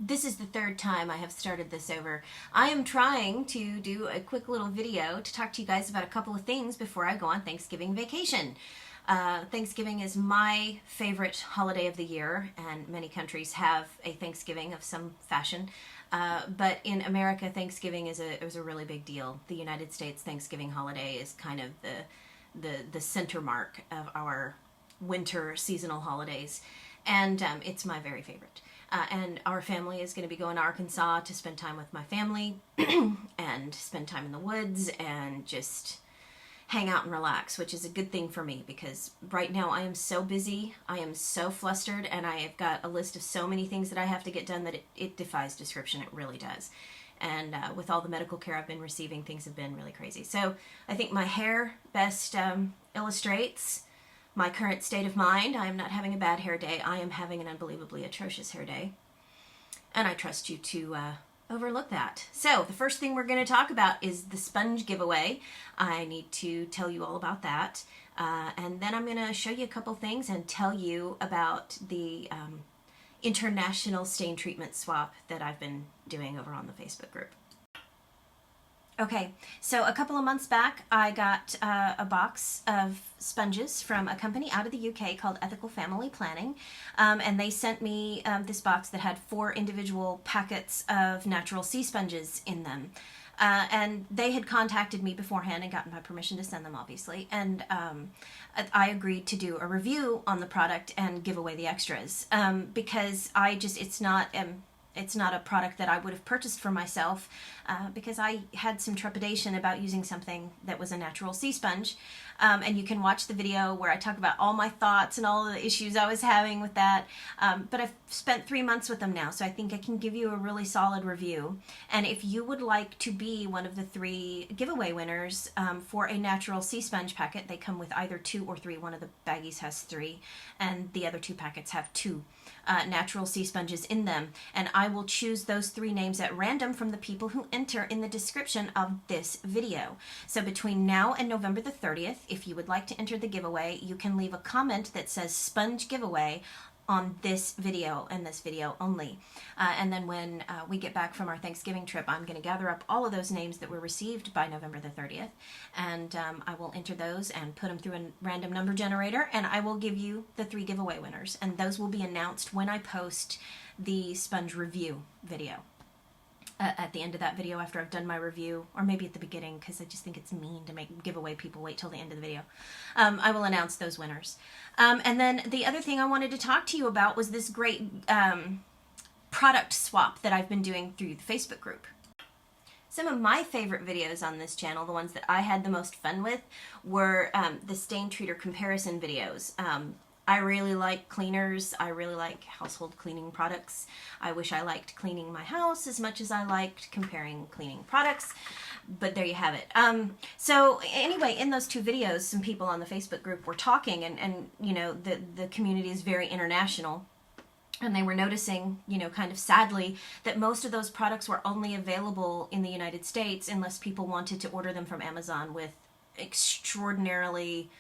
This is the third time I have started this over. I am trying to do a quick little video to talk to you guys about a couple of things before I go on Thanksgiving vacation. Thanksgiving is my favorite holiday of the year, and many countries have a Thanksgiving of some fashion. But in America, Thanksgiving is a really big deal. The United States Thanksgiving holiday is kind of the center mark of our winter seasonal holidays, and it's my very favorite. And our family is going to be going to Arkansas to spend time with my family and spend time in the woods and just hang out and relax, which is a good thing for me because right now I am so busy, I am so flustered, and I have got a list of so many things that I have to get done that it defies description. It really does. And with all the medical care I've been receiving, things have been really crazy. So I think my hair best illustrates my current state of mind. I am not having a bad hair day. I am having an unbelievably atrocious hair day. And I trust you to overlook that. So the first thing we're going to talk about is the sponge giveaway. I need to tell you all about that. And then I'm going to show you a couple things and tell you about the international stain treatment swap that I've been doing over on the Facebook group. Okay, so a couple of months back, I got a box of sponges from a company out of the UK called Ethical Family Planning, and they sent me this box that had 4 individual packets of natural sea sponges in them. And they had contacted me beforehand and gotten my permission to send them, obviously, and I agreed to do a review on the product and give away the extras, because it's not a product that I would have purchased for myself because I had some trepidation about using something that was a natural sea sponge. And you can watch the video where I talk about all my thoughts and all the issues I was having with that. But I've spent 3 months with them now, so I think I can give you a really solid review. And if you would like to be one of the 3 giveaway winners for a natural sea sponge packet, they come with either 2 or 3. One of the baggies has 3, and the other 2 packets have 2 natural sea sponges in them. And I will choose those 3 names at random from the people who enter in the description of this video. So between now and November the 30th, if you would like to enter the giveaway, you can leave a comment that says sponge giveaway on this video and this video only. And then when we get back from our Thanksgiving trip, I'm going to gather up all of those names that were received by November the 30th, and I will enter those and put them through a random number generator, and I will give you the 3 giveaway winners, and those will be announced when I post the sponge review video. At the end of that video, after I've done my review, or maybe at the beginning, because I just think it's mean to make giveaway people wait till the end of the video, I will announce those winners. And then the other thing I wanted to talk to you about was this great product swap that I've been doing through the Facebook group. Some of my favorite videos on this channel, the ones that I had the most fun with, were the stain treater comparison videos. I really like cleaners. I really like household cleaning products. I wish I liked cleaning my house as much as I liked comparing cleaning products, but there you have it. So anyway, in those 2 videos, some people on the Facebook group were talking, and you know, the community is very international. And they were noticing, you know, kind of sadly, that most of those products were only available in the United States unless people wanted to order them from Amazon with extraordinarily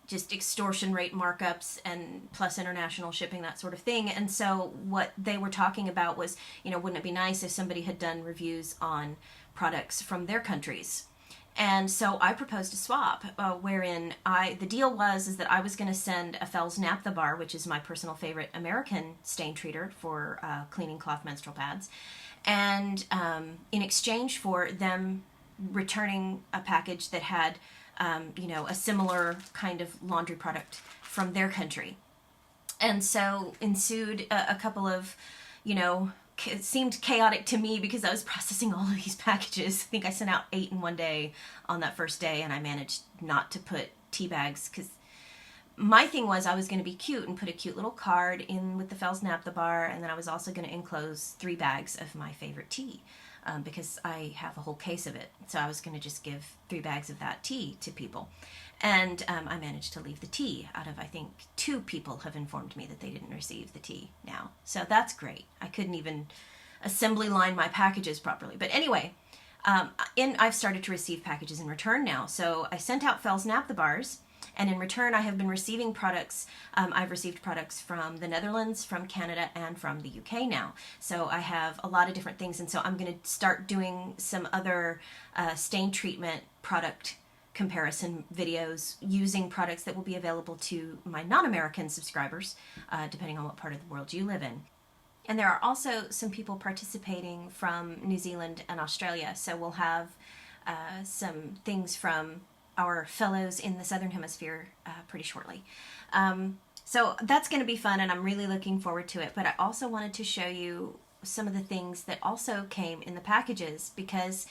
just extortion rate markups and plus international shipping, that sort of thing. And so what they were talking about was, you know, wouldn't it be nice if somebody had done reviews on products from their countries? And so I proposed a swap wherein the deal was that I was going to send a Fels Naphtha bar, which is my personal favorite American stain treater for cleaning cloth menstrual pads, and in exchange for them returning a package that had you know, a similar kind of laundry product from their country. And so ensued a couple of, you know, it seemed chaotic to me because I was processing all of these packages. I think I sent out 8 in one day on that first day, and I managed not to put tea bags because my thing was I was going to be cute and put a cute little card in with the Fels Naphtha bar, and then I was also going to enclose 3 bags of my favorite tea. Because I have a whole case of it. So I was going to just give 3 bags of that tea to people. And I managed to leave the tea out of, I think, 2 people have informed me that they didn't receive the tea now. So that's great. I couldn't even assembly line my packages properly. But anyway, I've started to receive packages in return now. So I sent out Fels Naphtha bars, And in return, I have been receiving products. I've received products from the Netherlands, from Canada, and from the UK now. So I have a lot of different things. And so I'm going to start doing some other stain treatment product comparison videos using products that will be available to my non-American subscribers, depending on what part of the world you live in. And there are also some people participating from New Zealand and Australia. So we'll have some things from our fellows in the Southern Hemisphere pretty shortly. So that's going to be fun, and I'm really looking forward to it. But I also wanted to show you some of the things that also came in the packages, because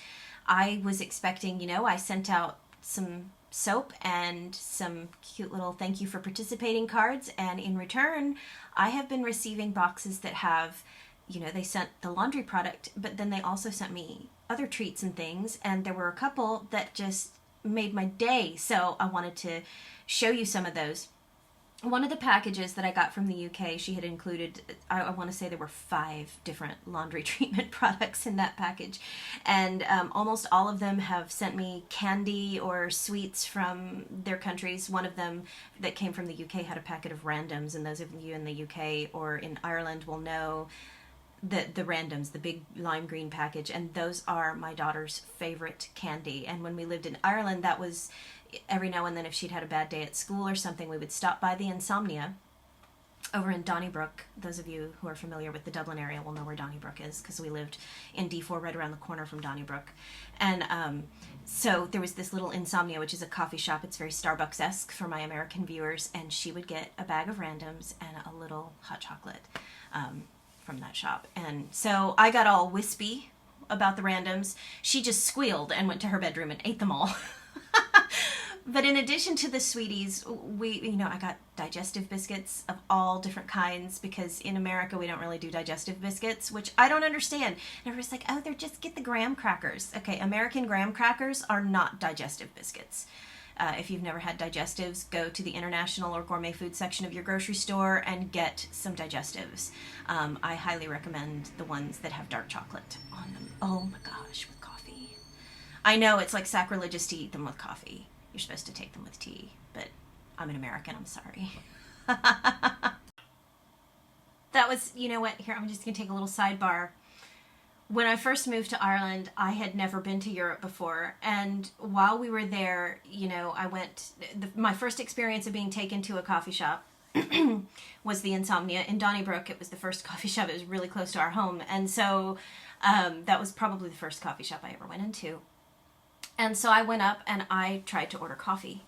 I was expecting, I sent out some soap and some cute little thank you for participating cards, and in return I have been receiving boxes that have, they sent the laundry product, but then they also sent me other treats and things, and there were a couple that just made my day, so I wanted to show you some of those. One of the packages that I got from the UK, she had included, I want to say there were 5 different laundry treatment products in that package. And almost all of them have sent me candy or sweets from their countries. One of them that came from the UK had a packet of randoms, and those of you in the UK or in Ireland will know the randoms, the big lime green package, and those are my daughter's favorite candy. And when we lived in Ireland, that was every now and then, if she'd had a bad day at school or something, we would stop by the Insomnia over in Donnybrook. Those of you who are familiar with the Dublin area will know where Donnybrook is, because we lived in D4 right around the corner from Donnybrook. And so there was this little Insomnia, which is a coffee shop. It's very Starbucks-esque for my American viewers, and she would get a bag of randoms and a little hot chocolate from that shop. And so I got all wispy about the randoms. She just squealed and went to her bedroom and ate them all. But in addition to the sweeties, I got digestive biscuits of all different kinds, because in America we don't really do digestive biscuits, which I don't understand. And everybody's like, oh, they're just get the graham crackers. Okay, American graham crackers are not digestive biscuits. If you've never had digestives, go to the international or gourmet food section of your grocery store and get some digestives. I highly recommend the ones that have dark chocolate on them. Oh my gosh, with coffee. I know it's like sacrilegious to eat them with coffee. You're supposed to take them with tea, but I'm an American, I'm sorry. That was, here, I'm just going to take a little sidebar. When I first moved to Ireland, I had never been to Europe before, and while we were there, I went, my first experience of being taken to a coffee shop was the Insomnia in Donnybrook. It was the first coffee shop. It was really close to our home, and so that was probably the first coffee shop I ever went into. And so I went up and I tried to order coffee,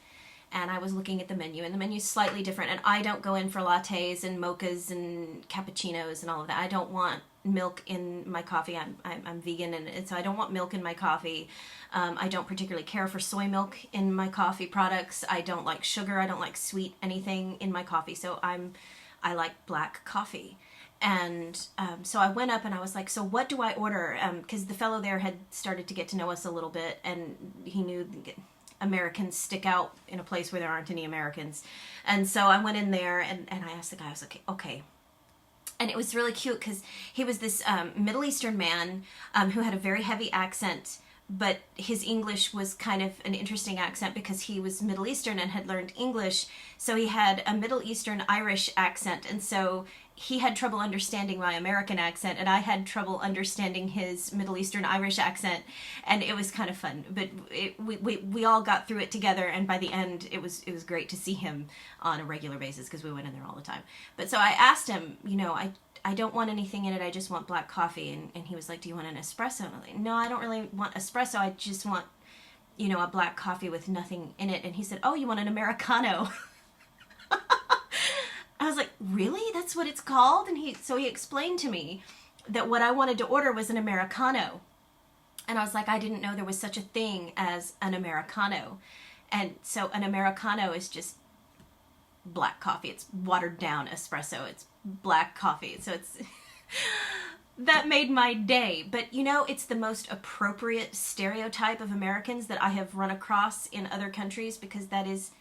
and I was looking at the menu, and the menu's slightly different, and I don't go in for lattes and mochas and cappuccinos and all of that. I don't want milk in my coffee. I'm vegan, and so I don't want milk in my coffee. I don't particularly care for soy milk in my coffee products. I don't like sugar. I don't like sweet anything in my coffee. So I like black coffee. And so I went up and I was like, so what do I order? Because the fellow there had started to get to know us a little bit, and he knew Americans stick out in a place where there aren't any Americans. And so I went in there and I asked the guy, I was like, okay. And it was really cute because he was this Middle Eastern man who had a very heavy accent, but his English was kind of an interesting accent because he was Middle Eastern and had learned English. So he had a Middle Eastern Irish accent. And so he had trouble understanding my American accent, and I had trouble understanding his Middle Eastern Irish accent. And it was kind of fun. But we all got through it together, and by the end, it was great to see him on a regular basis because we went in there all the time. But so I asked him, I don't want anything in it. I just want black coffee. And he was like, do you want an espresso? And I'm like, no, I don't really want espresso. I just want, a black coffee with nothing in it. And he said, oh, you want an Americano? I was like, really? That's what it's called? And so he explained to me that what I wanted to order was an Americano. And I was like, I didn't know there was such a thing as an Americano. And so an Americano is just black coffee. It's watered down espresso. It's black coffee. So it's that made my day. But it's the most appropriate stereotype of Americans that I have run across in other countries, because that is,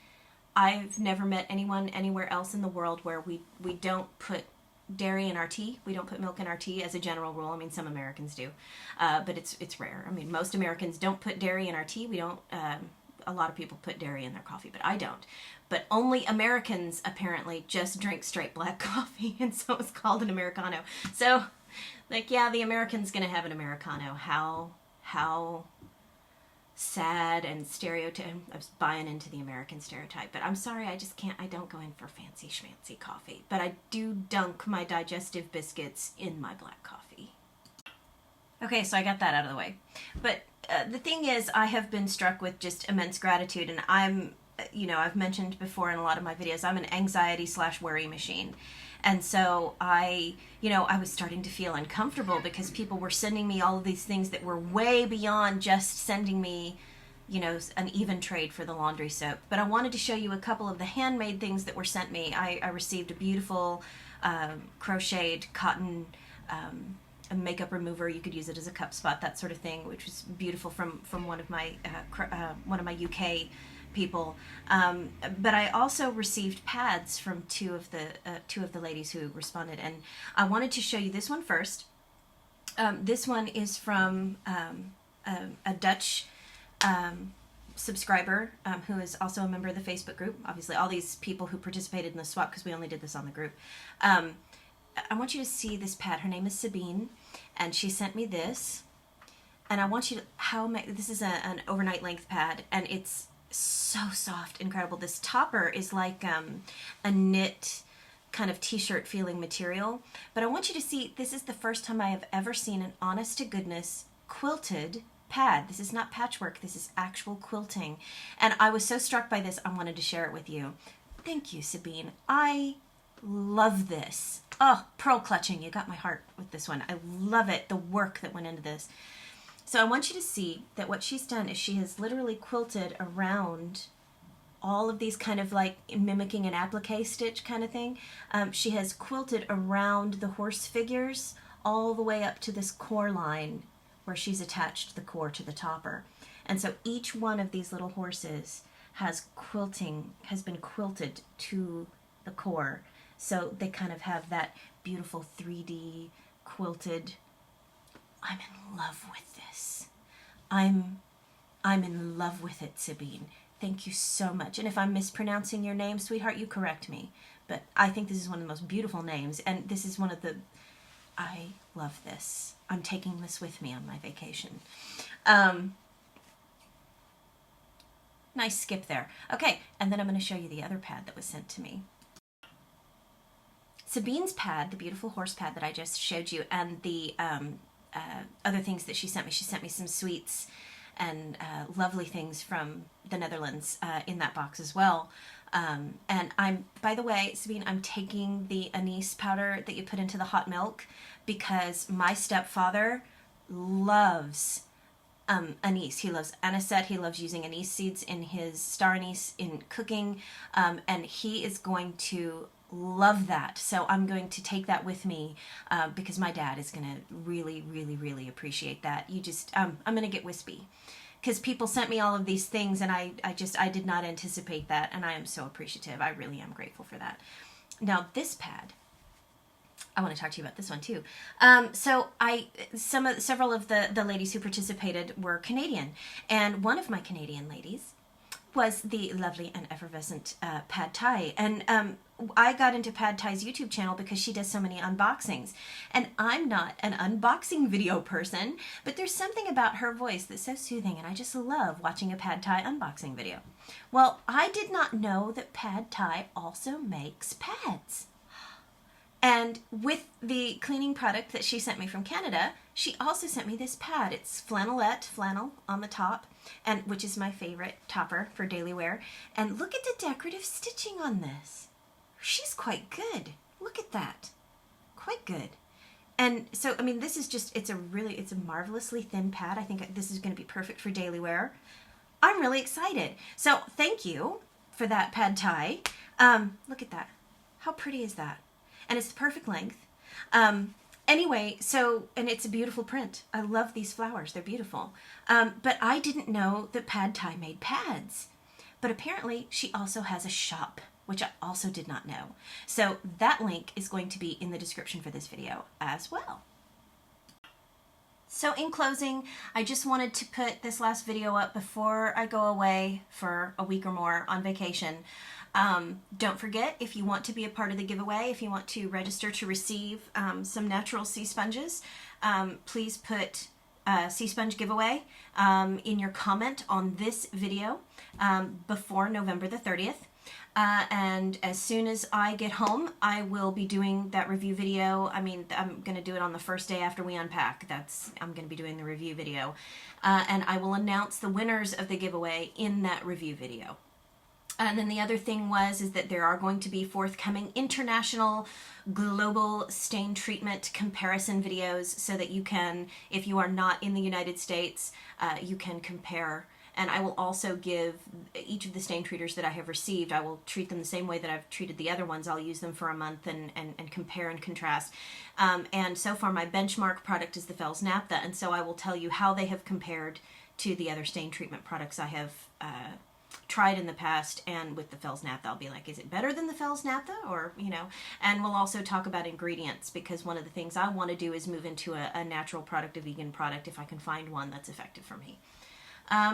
I've never met anyone anywhere else in the world where we don't put dairy in our tea. We don't put milk in our tea as a general rule. I mean, some Americans do, but it's rare. I mean, most Americans don't put dairy in our tea. We don't. a lot of people put dairy in their coffee, but I don't. But only Americans apparently just drink straight black coffee, and so it's called an Americano. So, like, yeah, the American's gonna have an Americano. How sad and stereotype. I was buying into the American stereotype, but I'm sorry, I just can't. I don't go in for fancy schmancy coffee, but I do dunk my digestive biscuits in my black coffee. Okay, so I got that out of the way. But the thing is, I have been struck with just immense gratitude, and I'm, I've mentioned before in a lot of my videos, I'm an anxiety/worry machine. And so I was starting to feel uncomfortable because people were sending me all of these things that were way beyond just sending me, an even trade for the laundry soap. But I wanted to show you a couple of the handmade things that were sent me. I received a beautiful crocheted cotton a makeup remover. You could use it as a cup spot, that sort of thing, which was beautiful from one of my UK people. But I also received pads from two of the ladies who responded, and I wanted to show you this one first. This one is from a Dutch subscriber who is also a member of the Facebook group. Obviously, all these people who participated in the swap, because we only did this on the group. I want you to see this pad. Her name is Sabine, and she sent me this. And I want you to, this is an overnight length pad, and it's so soft, incredible. This topper is like a knit kind of t-shirt feeling material. But I want you to see, this is the first time I have ever seen an honest to goodness quilted pad. This is not patchwork, this is actual quilting. And I was so struck by this, I wanted to share it with you. Thank you, Sabine. I love this. Oh, pearl clutching. You got my heart with this one. I love it, the work that went into this. So I want you to see that what she's done is she has literally quilted around all of these, kind of like mimicking an applique stitch kind of thing. She has quilted around the horse figures all the way up to this core line where she's attached the core to the topper. And so each one of these little horses has been quilted to the core. So they kind of have that beautiful 3D quilted. I'm in love with this. I'm in love with it, Sabine. Thank you so much. And if I'm mispronouncing your name, sweetheart, you correct me. But I think this is one of the most beautiful names, and this is one of the... I love this. I'm taking this with me on my vacation. Nice skip there. Okay, and then I'm going to show you the other pad that was sent to me. Sabine's pad, the beautiful horse pad that I just showed you, and the other things that she sent me some sweets and lovely things from the Netherlands in that box as well. And by the way, Sabine, I'm taking the anise powder that you put into the hot milk because my stepfather loves anise. He loves anisette. He loves using anise seeds in his star anise in cooking, and he is going to love that. So I'm going to take that with me because my dad is going to really, really, really appreciate that. I'm going to get wispy because people sent me all of these things, and I did not anticipate that, and I am so appreciative. I really am grateful for that. Now this pad, I want to talk to you about this one too. Several of the ladies who participated were Canadian, and one of my Canadian ladies was the lovely and effervescent Pad Thai. And I got into Pad Thai's YouTube channel because she does so many unboxings. And I'm not an unboxing video person, but there's something about her voice that's so soothing, and I just love watching a Pad Thai unboxing video. Well, I did not know that Pad Thai also makes pads. And with the cleaning product that she sent me from Canada, she also sent me this pad. It's flannel on the top, and which is my favorite topper for daily wear. And look at the decorative stitching on this. She's quite good. Look at that. Quite good. And so, I mean, this is just, it's a marvelously thin pad. I think this is going to be perfect for daily wear. I'm really excited. So thank you for that, Pad Thai. Look at that. How pretty is that? And it's the perfect length. Anyway, and it's a beautiful print. I love these flowers. They're beautiful. But I didn't know that Pad Thai made pads. But apparently she also has a shop, which I also did not know. So that link is going to be in the description for this video as well. So in closing, I just wanted to put this last video up before I go away for a week or more on vacation. Don't forget, if you want to be a part of the giveaway, if you want to register to receive some natural sea sponges, please put sea sponge giveaway in your comment on this video before November the 30th. And as soon as I get home, I will be doing that review video. I mean, I'm going to do it on the first day after we unpack. I'm going to be doing the review video. And I will announce the winners of the giveaway in that review video. And then the other thing is that there are going to be forthcoming international global stain treatment comparison videos so that you can, if you are not in the United States, you can compare. And I will also give each of the stain treaters that I have received, I will treat them the same way that I've treated the other ones. I'll use them for a month and compare and contrast. And so far my benchmark product is the Fels Naphtha, and so I will tell you how they have compared to the other stain treatment products I have tried in the past. And with the Fels Naphtha, I'll be like, is it better than the Fels Naphtha? Or, you know, and we'll also talk about ingredients, because one of the things I want to do is move into a natural product, a vegan product, if I can find one that's effective for me.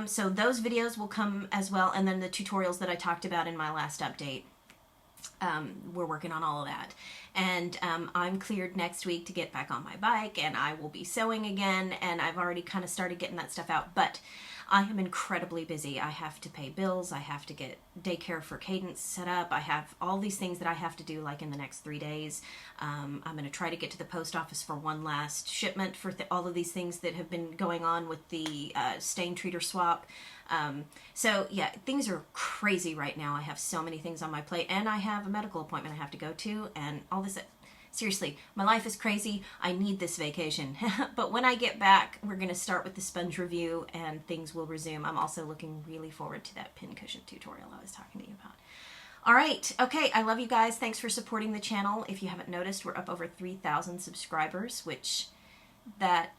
So those videos will come as well, and then the tutorials that I talked about in my last update. We're working on all of that. And I'm cleared next week to get back on my bike, and I will be sewing again, and I've already kind of started getting that stuff out, but I am incredibly busy. I have to pay bills, I have to get daycare for Cadence set up, I have all these things that I have to do like in the next 3 days. I'm going to try to get to the post office for one last shipment for all of these things that have been going on with the stain treater swap. So yeah, things are crazy right now. I have so many things on my plate, and I have a medical appointment I have to go to, and all this. Seriously, my life is crazy. I need this vacation. But when I get back, we're going to start with the sponge review and things will resume. I'm also looking really forward to that pincushion tutorial I was talking to you about. All right. Okay. I love you guys. Thanks for supporting the channel. If you haven't noticed, we're up over 3,000 subscribers, which that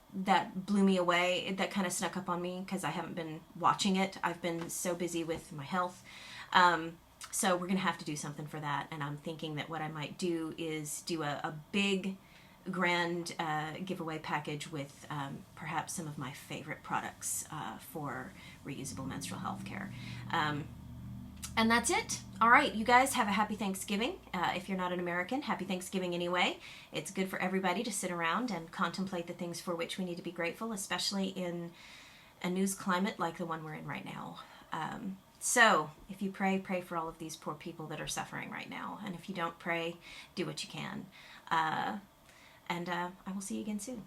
blew me away. That kind of snuck up on me because I haven't been watching it. I've been so busy with my health. So we're going to have to do something for that, and I'm thinking that what I might do is do a big, grand giveaway package with perhaps some of my favorite products for reusable menstrual health care. And that's it. All right, you guys have a happy Thanksgiving. If you're not an American, happy Thanksgiving anyway. It's good for everybody to sit around and contemplate the things for which we need to be grateful, especially in a news climate like the one we're in right now. So, if you pray, pray for all of these poor people that are suffering right now. And if you don't pray, do what you can. And I will see you again soon.